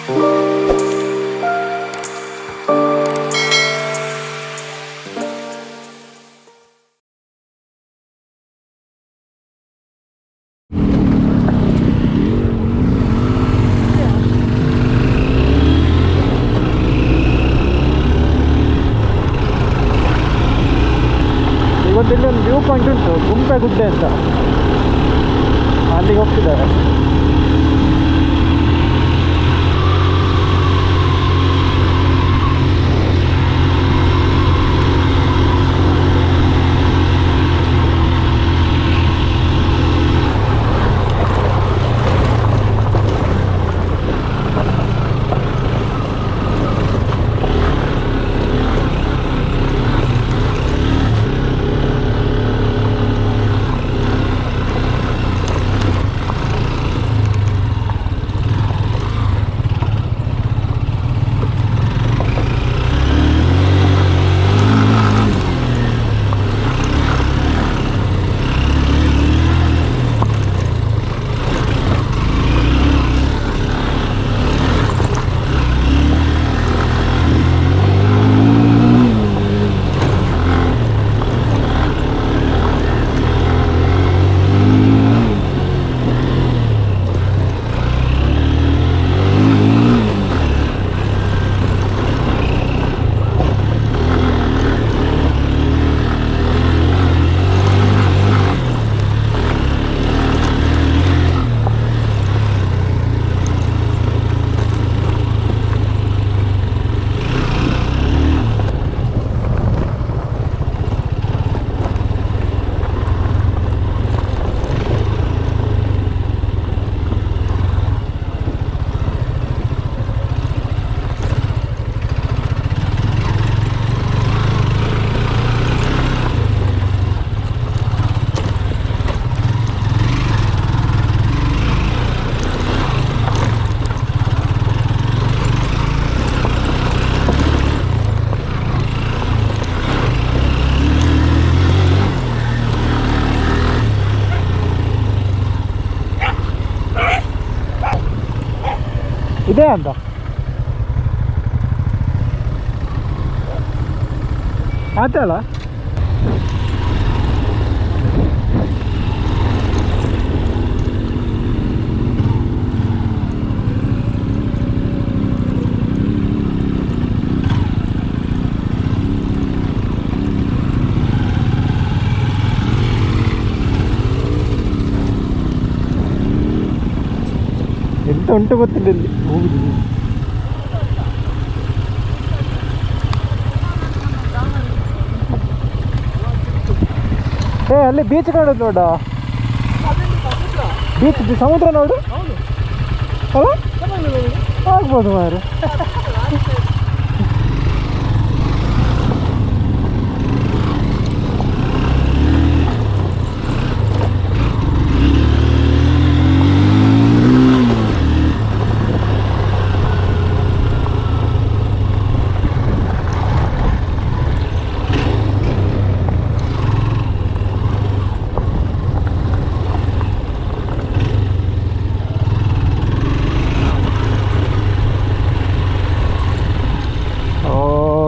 ಇವತ್ತಿಲ್ಲಿ ಒಂದು view point ಉಂಟು, ಗುಂಪೆ ಗುಡ್ಡೆ ಅಂತ, ಅಲ್ಲಿಗೆ ಹೋಗ್ತಿದ್ದಾರೆ. ಇದೆ ಅಂತ ಆತಲ್ಲ. ಎಂತ ಉಂಟು ಗೊತ್ತಿಲ್ಲ ಇಲ್ಲಿ ಹೋಗುದು. ಅಲ್ಲಿ ಬೀಚ್ ಕಾಣೋದು ನೋಡ, ಬೀಚ್ ಸಮುದ್ರ ನೋಡು ಅಲ್ಲ, ಆಗ್ಬೋದು ಮಾರು.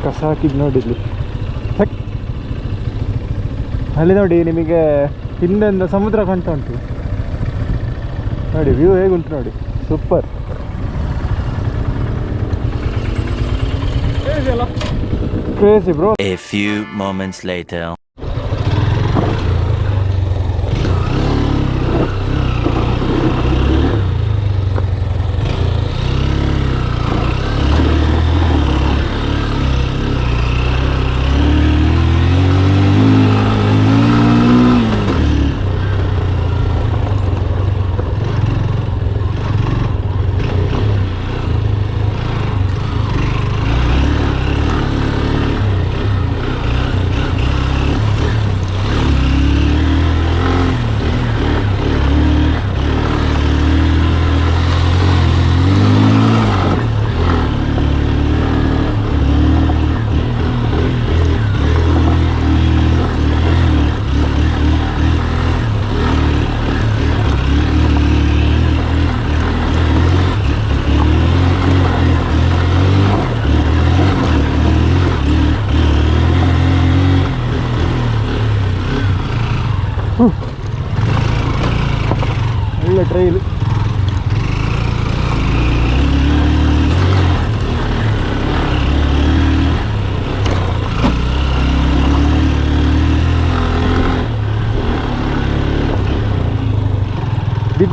ಕಸ ಹಾಕಿದ್ದು ನೋಡಿ ಇಲ್ಲಿ, ಅಲ್ಲಿ ನೋಡಿ ನಿಮಗೆ ಹಿಂದೆಂದ ಸಮುದ್ರ ಕಾಣ್ತಾ ಉಂಟು ನೋಡಿ, ವ್ಯೂ ಹೇಗುಂಟು ನೋಡಿ, super. Crazy bro. A few moments later.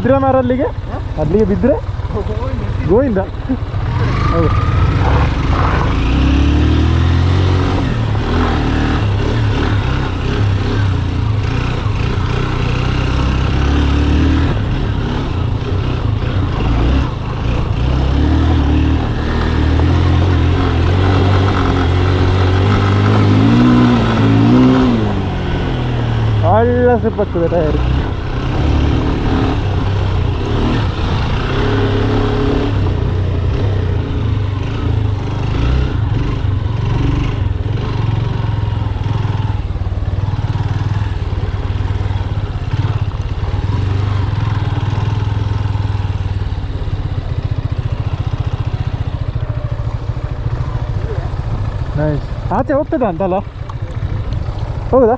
ಬಿದ್ದರೆ ಮಾರ ಅಲ್ಲಿಗೆ ಬಿದ್ದರೆ ಗೋವಿಂದ. ಹೌದು ಒಳ್ಳೆ ಸ್ಲಿಪ್ ಆಗ್ತದೆ ಟೈರ್. ನೈಸ್. ಆಚೆ ಹೋಗ್ತದ ಅಂತಲ್ಲ, ಹೌದಾ?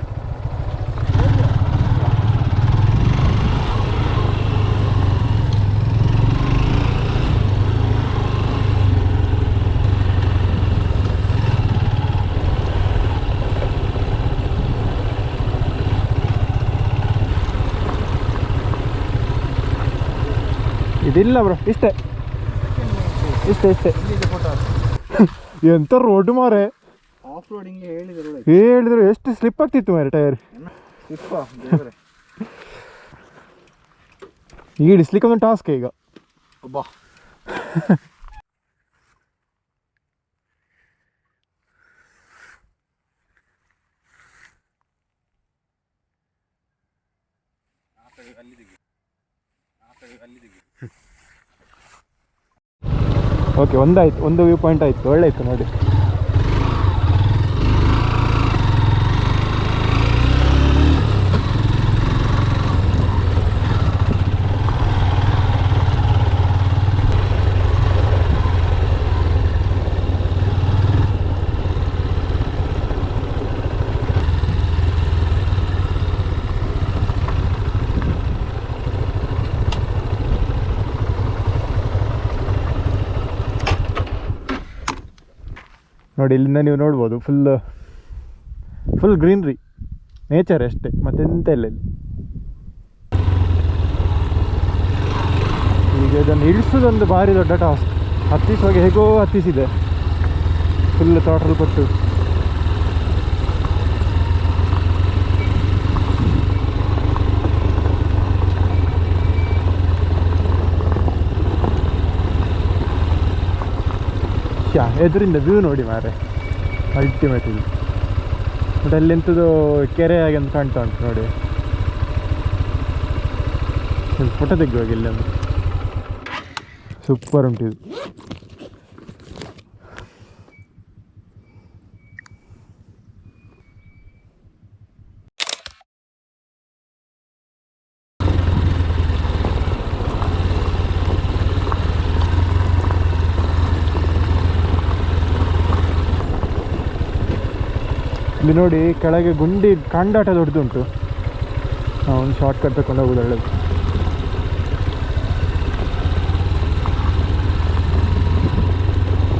ಇದಿಲ್ಲ ಬ್ರೋ, ಇಷ್ಟೇ. ಎಂತ ರೋಡ್ ಮಾರೆ, ಆಫ್ ರೋಡಿಂಗ್ ಹೇಳಿದ್ರು ಎಷ್ಟು ಸ್ಲಿಪ್ ಆಗ್ತಿತ್ತು ಮಾರೆ ಟೈರ್. ಈಗ ಇಡಿಸ್ಲಿಕ್ಕೆ ಒಂದು ಟಾಸ್ಕ್ ಈಗ. ಬಾ ಓಕೆ, ಒಂದಾಯ್ತು, ಒಂದು ವ್ಯೂ ಪಾಯಿಂಟ್ ಆಯಿತು. ಒಳ್ಳೆ ಇತ್ತು ನೋಡಿ. ನೋಡಿ ಇಲ್ಲಿಂದ ನೀವು ನೋಡ್ಬೋದು, ಫುಲ್ ಗ್ರೀನ್ರಿ, ನೇಚರ್ ಅಷ್ಟೇ, ಮತ್ತೆಂತ ಇಲ್ಲ ಇಲ್ಲಿ. ಈಗ ಇದನ್ನು ಇಳಿಸೋದೊಂದು ಭಾರಿ ದೊಡ್ಡ ಟಾಸ್ಕ್. ಹತ್ತಿಸುವಾಗ ಹೇಗೋ ಹತ್ತಿಸಿದೆ, ಫುಲ್ ಥಾಟ್ರಲ್ಲಿ ಕೊಟ್ಟು. ಎದುರಿಂದ ವ್ಯೂ ನೋಡಿ ಮಾರೆ, ಅಲ್ಟಿಮೇಟ್ ಇದು. ಬಟ್ ಅಲ್ಲಿ ಎಂಥದ್ದು ಕೆರೆ ಆಗಿ ಅಂತ ಕಾಣ್ತಾ ಉಂಟು ನೋಡಿ. ಫೋಟೋ ತೆಗೆಯುವಾಗ ಇಲ್ಲಿ ಒಂದು ಸೂಪರ್ ಉಂಟು ಇದು. ಇಲ್ಲಿ ನೋಡಿ ಕೆಳಗೆ ಗುಂಡಿ ಕಾಂಡಾಟ ದೊಡ್ಡದುಂಟು. ಒಂದು ಶಾರ್ಟ್ ಕಟ್ ತಗೊಂಡು ಹೋಗೋದು ಒಳ್ಳೆದು.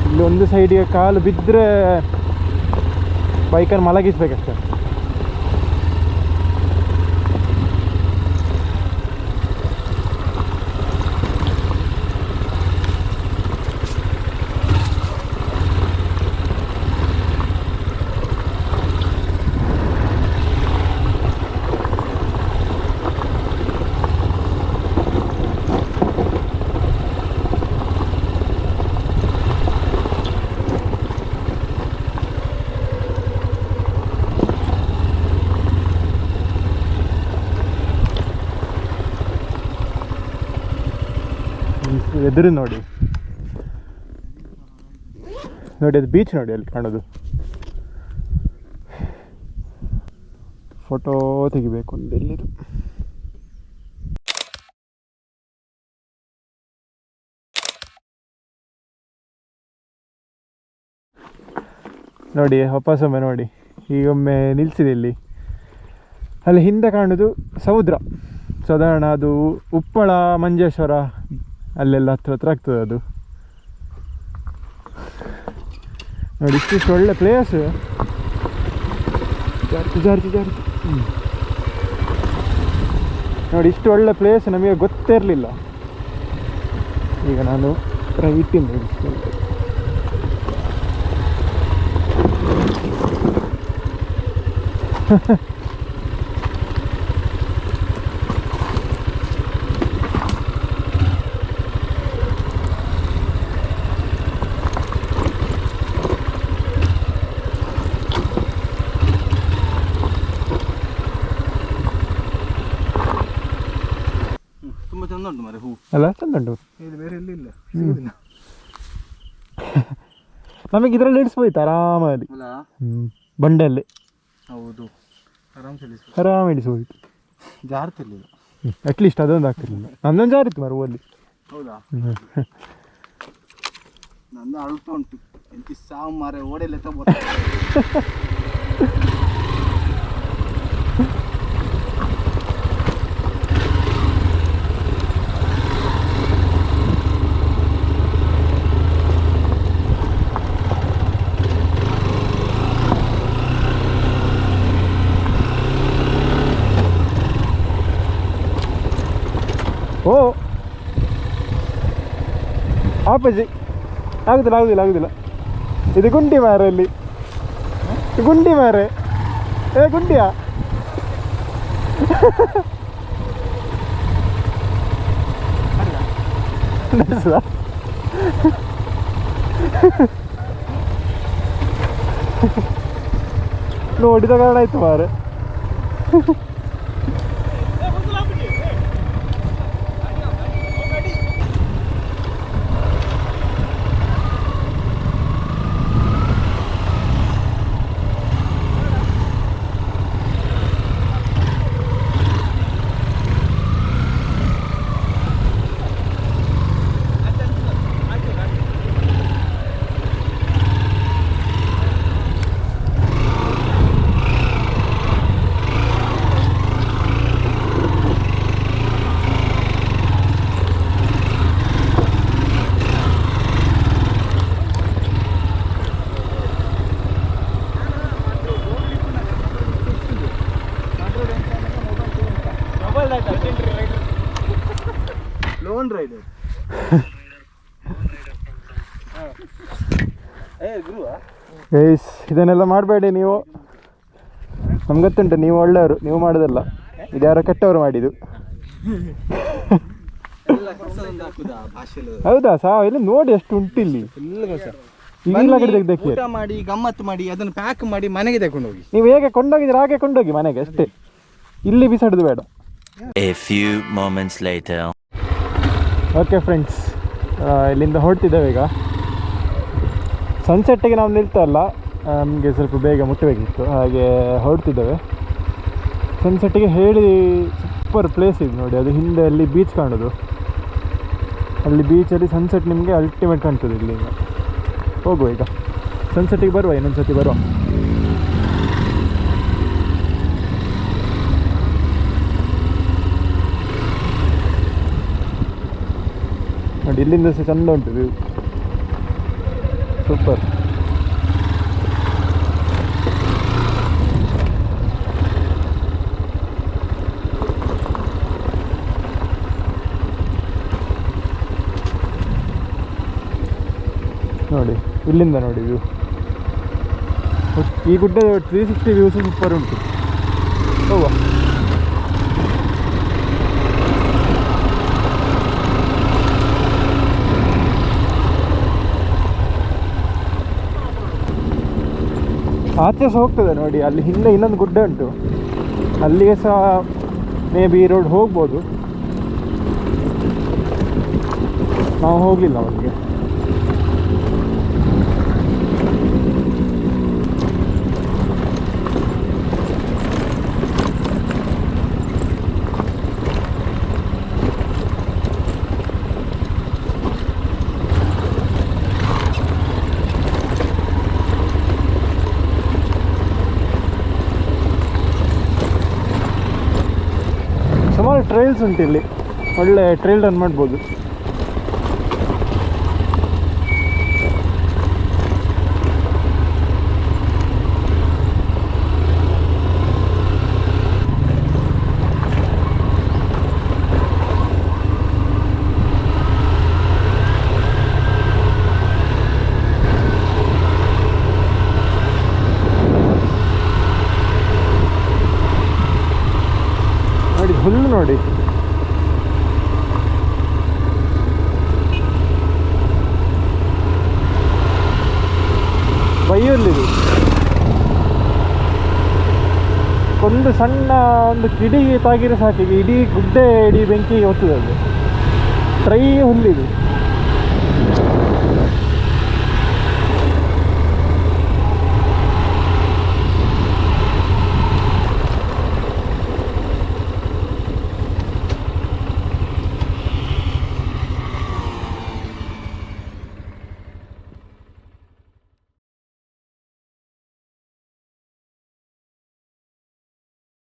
ಇಲ್ಲಿ ಒಂದು ಸೈಡಿಗೆ ಕಾಲು ಬಿದ್ದರೆ ಬೈಕನ್ನು ಮಲಗಿಸ್ಬೇಕಷ್ಟೆ. ಎದುರು ನೋಡಿ ಅದು ಬೀಚ್ ನೋಡಿ ಅಲ್ಲಿ ಕಾಣೋದು. ಫೋಟೋ ತೆಗಿಬೇಕು ಒಂದು ಎಲ್ಲಿದು. ನೋಡಿ ವಾಪಸ್ಸೊಮ್ಮೆ ನೋಡಿ, ಈಗೊಮ್ಮೆ ನಿಲ್ಲಿಸಿದೆ ಇಲ್ಲಿ. ಅಲ್ಲಿ ಹಿಂದೆ ಕಾಣೋದು ಸಮುದ್ರ. ಸಾಧಾರಣ ಅದು ಉಪ್ಪಳ, ಮಂಜೇಶ್ವರ ಅಲ್ಲೆಲ್ಲ ಹತ್ರ ಆಗ್ತದೆ ಅದು. ನೋಡಿ ಇಷ್ಟಿಷ್ಟು ಒಳ್ಳೆ ಪ್ಲೇಸ್. ಜಾರ್ತಿ ನೋಡಿ ಇಷ್ಟು ಒಳ್ಳೆ ಪ್ಲೇಸ್ ನಮಗೆ ಗೊತ್ತೇ ಇರಲಿಲ್ಲ. ಈಗ ನಾನು ರೈಟಿಂದ ಹಿಡಿಸ್ಕೊಂಡು ತುಂಬ ಚಂದ ಉಂಟು ಮಾರೆ ಹೂ. ಅಲ್ಲ ಚಂದ ಉಂಟು. ಇದು ಬೇರೆ ಎಲ್ಲಿಲ್ಲ, ಸಿಗುದಿಲ್ಲ. ನಮಗೆ ಇದರಲ್ಲಿ ಇಡಿಸ್ಬೋಯ್ತು ಆರಾಮಾಗಿ. ಅಲ್ಲ ಬಂಡೆಯಲ್ಲಿ ಹೌದು, ಆರಾಮ್ ಇಡಿಸ್ಬೋಯ್ತು. ಜಾರ್ತಿರ್ಲಿಲ್ಲ. ಅಟ್ಲೀಸ್ಟ್ ಅದೊಂದು ಆಗ್ತಿರ್ಲಿಲ್ಲ. ನನ್ನೊಂದು ಜಾರಿತ್ತು ಮಾರು ಅಲ್ಲಿ. ಹೌದಾ? ನಂದು ಅಳ್ತಾ ಉಂಟು. ಎಂತಿ ಸಾವು ಮಾರೆ ಓಡೆಲ್ಲ ಓ ಆಪಜಿ ಆಗುದಿಲ್ಲ. ಇದು ಗುಂಡಿ ಮಾರೆ ಅಲ್ಲಿ, ಗುಂಡಿ ಮಾರೆ. ಏ ಗುಂಡಿಯಾ? ನೋಡಿದ ಕಾರಣ ಆಯ್ತು ಮಾರೆ. Loan rider. ಗೈಸ್ ಇದನ್ನೆಲ್ಲ ಮಾಡಬೇಡಿ ನೀವು. ನಮ್ಗೆ ಗೊತ್ತುಂಟು ನೀವು ಒಳ್ಳೆಯವರು, ನೀವು ಮಾಡೋದಲ್ಲ. ಇದ್ಯಾರೋ ಕೆಟ್ಟವರು ಮಾಡಿದ್ದು. ಹೌದಾ? ಇಲ್ಲಿ ನೋಡಿ ಎಷ್ಟು ಉಂಟು ಇಲ್ಲಿ. ಊಟ ಮಾಡಿ ಗಮ್ಮತ್ತು ಮಾಡಿ ಅದನ್ನು ಪ್ಯಾಕ್ ಮಾಡಿ ಮನೆಗೆ ತಗೊಂಡು ಹೋಗಿ. ನೀವು ಹೇಗೆ ಕೊಂಡೋಗಿದ್ರೆ ಹಾಗೆ ಕೊಂಡೋಗಿ ಮನೆಗೆ ಅಷ್ಟೇ. ಇಲ್ಲಿ ಬಿಸಾಡುದು ಬೇಡ. A few moments later. Okay friends, ಇಲ್ಲಿಂದ ಹೊರಡ್ತಿದ್ದೇವೆ ಈಗ. ಸನ್ಸೆಟ್ಟಿಗೆ ನಾವು ನಿಲ್ತಲ್ಲ, ನಮಗೆ ಸ್ವಲ್ಪ ಬೇಗ ಮುಟ್ಟಬೇಕಿತ್ತು, ಹಾಗೆ ಹೊರಡ್ತಿದ್ದೇವೆ. ಸನ್ಸೆಟ್ಟಿಗೆ ಹೇಳಿ ಸೂಪರ್ ಪ್ಲೇಸ್ ಇದೆ ನೋಡಿ. ಅದು ಹಿಂದೆ ಅಲ್ಲಿ ಬೀಚ್ ಕಾಣೋದು. ಅಲ್ಲಿ ಬೀಚಲ್ಲಿ ಸನ್ಸೆಟ್ ನಿಮಗೆ ಅಲ್ಟಿಮೇಟ್ ಕಾಣ್ತದೆ. ಇಲ್ಲಿ ಈಗ ಹೋಗುವ, ಈಗ ಸನ್ಸೆಟ್ಟಿಗೆ ಬರುವ, ಇನ್ನೊಂದು ಸತಿ ಬರುವ. ನೋಡಿ ಇಲ್ಲಿಂದ ಸಹ ಚಂದ ಉಂಟು ವ್ಯೂ, ಸೂಪರ್. ನೋಡಿ ಇಲ್ಲಿಂದ ನೋಡಿ ವ್ಯೂ. ಈ ಗುಡ್ಡದ 360 ವ್ಯೂಸು ಸೂಪರ್ ಉಂಟು. ಹೋಗುವ. ಆಚೆ ಸಹ ಹೋಗ್ತದೆ ನೋಡಿ, ಅಲ್ಲಿ ಹಿಂದೆ ಇನ್ನೊಂದು ಗುಡ್ಡ ಉಂಟು, ಅಲ್ಲಿಗೆ ಸಹ ಮೇ ಬಿ ಈ ರೋಡ್ ಹೋಗ್ಬೋದು. ನಾವು ಹೋಗಲಿಲ್ಲ ಅಲ್ಲಿಗೆ. ಸುಮಾರು ಟ್ರೈಲ್ಸ್ ಉಂಟು ಇಲ್ಲಿ, ಒಳ್ಳೆ ಟ್ರೈಲ್ ರನ್ ಮಾಡ್ಬೋದು. ನೋಡಿ. ಬೈಯಲ್ಲಿದು ಒಂದು ಸಣ್ಣ ಒಂದು ಕಿಡಿ ತಾಗಿರೆ ಸಾಕಿಗೆ ಇಡೀ ಗುಡ್ಡೆ ಇಡೀ ಬೆಂಕಿಗೆ ಹೊತ್ತದದು. ಟ್ರೈ ಹುಲ್ಲಿದು.